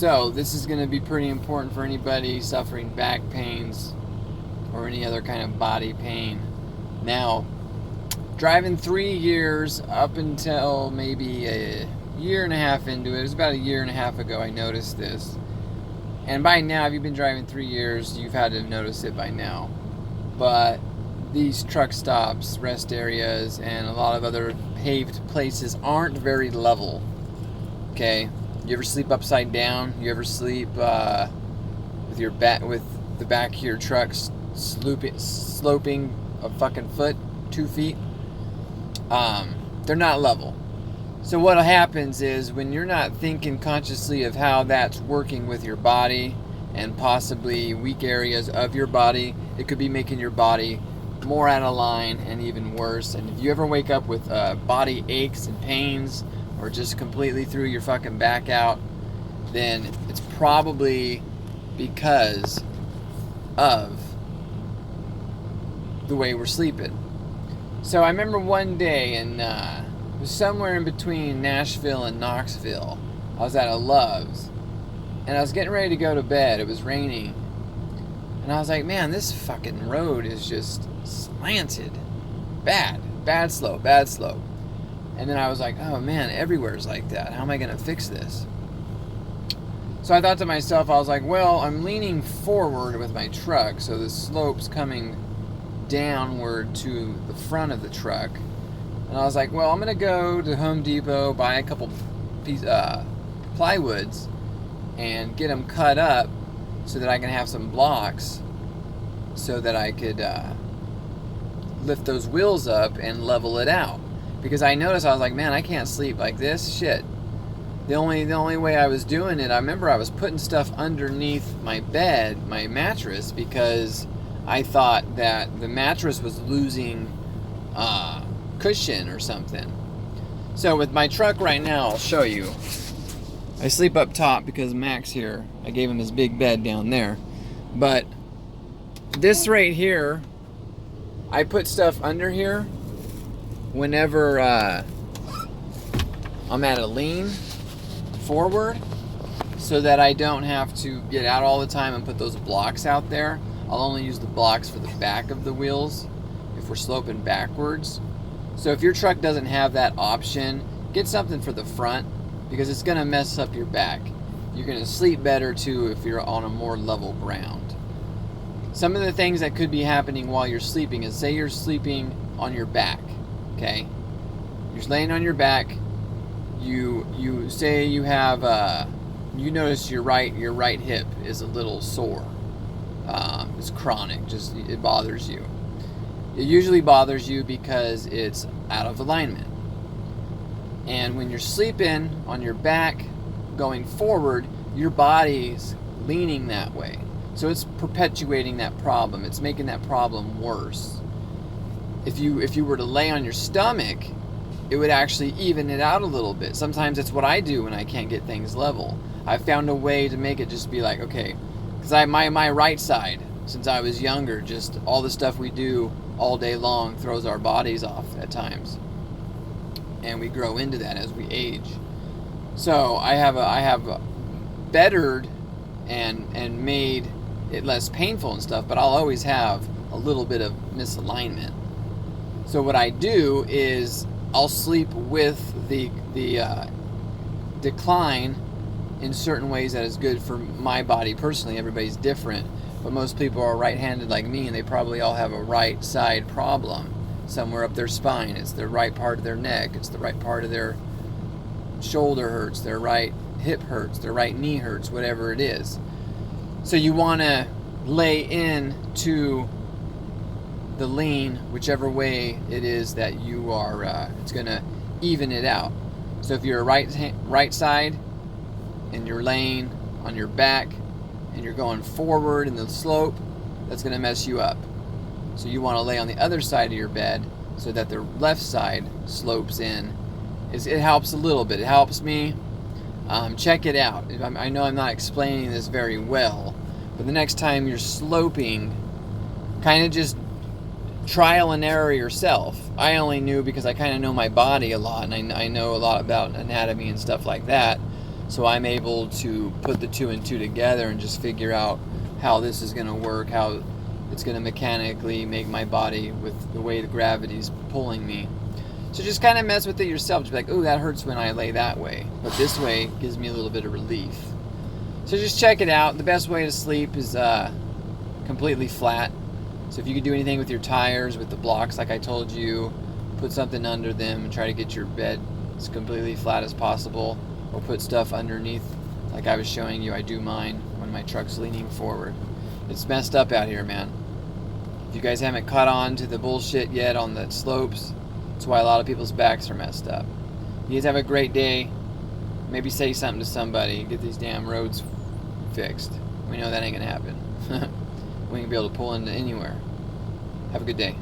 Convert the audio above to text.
So this is going to be pretty important for anybody suffering back pains or any other kind of body pain. Now, driving 3 years up until maybe a year and a half into it, it was about a year and a half ago I noticed this. And by now, if you've been driving 3 years, you've had to notice it by now. But these truck stops, rest areas, and a lot of other paved places aren't very level. Okay? You ever sleep upside down? You ever sleep with your with the back of your truck sloping a fucking foot, 2 feet? They're not level. So what happens is when you're not thinking consciously of how that's working with your body and possibly weak areas of your body, it could be making your body more out of line and even worse. And if you ever wake up with body aches and pains or just completely threw your fucking back out, then it's probably because of the way we're sleeping. So I remember one day in it was somewhere in between Nashville and Knoxville. I was at a Love's and I was getting ready to go to bed. It was raining. And I was like, man, this fucking road is just slanted. Bad slope. And then I was like, oh man, everywhere's like that. How am I going to fix this? So I thought to myself, I was like, well, I'm leaning forward with my truck, so the slope's coming downward to the front of the truck. And I was like, well, I'm going to go to Home Depot, buy a couple plywoods, and get them cut up so that I can have some blocks so that I could lift those wheels up and level it out. Because I noticed, I was like, man, I can't sleep like this. Shit. The only way I was doing it, I remember I was putting stuff underneath my bed, my mattress, because I thought that the mattress was losing cushion or something. So with my truck right now, I'll show you. I sleep up top because Max here, I gave him his big bed down there. But this right here, I put stuff under here whenever I'm at a lean forward, so that I don't have to get out all the time and put those blocks out there. I'll only use the blocks for the back of the wheels if we're sloping backwards. So if your truck doesn't have that option, get something for the front, because it's going to mess up your back. You're going to sleep better too if you're on a more level ground. Some of the things that could be happening while you're sleeping is, say you're sleeping on your back, okay? You're laying on your back. You say you have you notice your right hip is a little sore. It's chronic, just it bothers you. It usually bothers you because it's out of alignment. And when you're sleeping on your back going forward, your body's leaning that way. So it's perpetuating that problem. It's making that problem worse. If you were to lay on your stomach, it would actually even it out a little bit. Sometimes it's what I do when I can't get things level. I've found a way to make it just be like, okay, because my right side, since I was younger, just all the stuff we do all day long throws our bodies off at times. And we grow into that as we age. So I have bettered and made it less painful and stuff, but I'll always have a little bit of misalignment. So what I do is I'll sleep with the decline in certain ways that is good for my body personally. Everybody's different, but most people are right-handed like me, and they probably all have a right side problem somewhere up their spine. It's the right part of their neck, it's the right part of their shoulder hurts, their right hip hurts, their right knee hurts, whatever it is. So you want to lay in to the lean, whichever way it is that you are, it's going to even it out. So if you're a right side and you're laying on your back and you're going forward in the slope, that's going to mess you up. So you want to lay on the other side of your bed so that the left side slopes in. It helps a little bit. It helps me. Check it out. I know I'm not explaining this very well, but the next time you're sloping, kind of just trial and error yourself. I only knew because I kind of know my body a lot, and I know a lot about anatomy and stuff like that. So I'm able to put the 2 and 2 together and just figure out how this is going to work, how it's going to mechanically make my body with the way the gravity's pulling me. So just kind of mess with it yourself. Just be like, oh, that hurts when I lay that way, but this way gives me a little bit of relief. So just check it out. The best way to sleep is completely flat. So if you could do anything with your tires, with the blocks like I told you, put something under them and try to get your bed as completely flat as possible, or put stuff underneath like I was showing you. I do mine when my truck's leaning forward. It's messed up out here, man. If you guys haven't caught on to the bullshit yet on the slopes, that's why a lot of people's backs are messed up. You guys have a great day. Maybe say something to somebody. Get these damn roads fixed. We know that ain't gonna happen. We ain't gonna be able to pull into anywhere. Have a good day.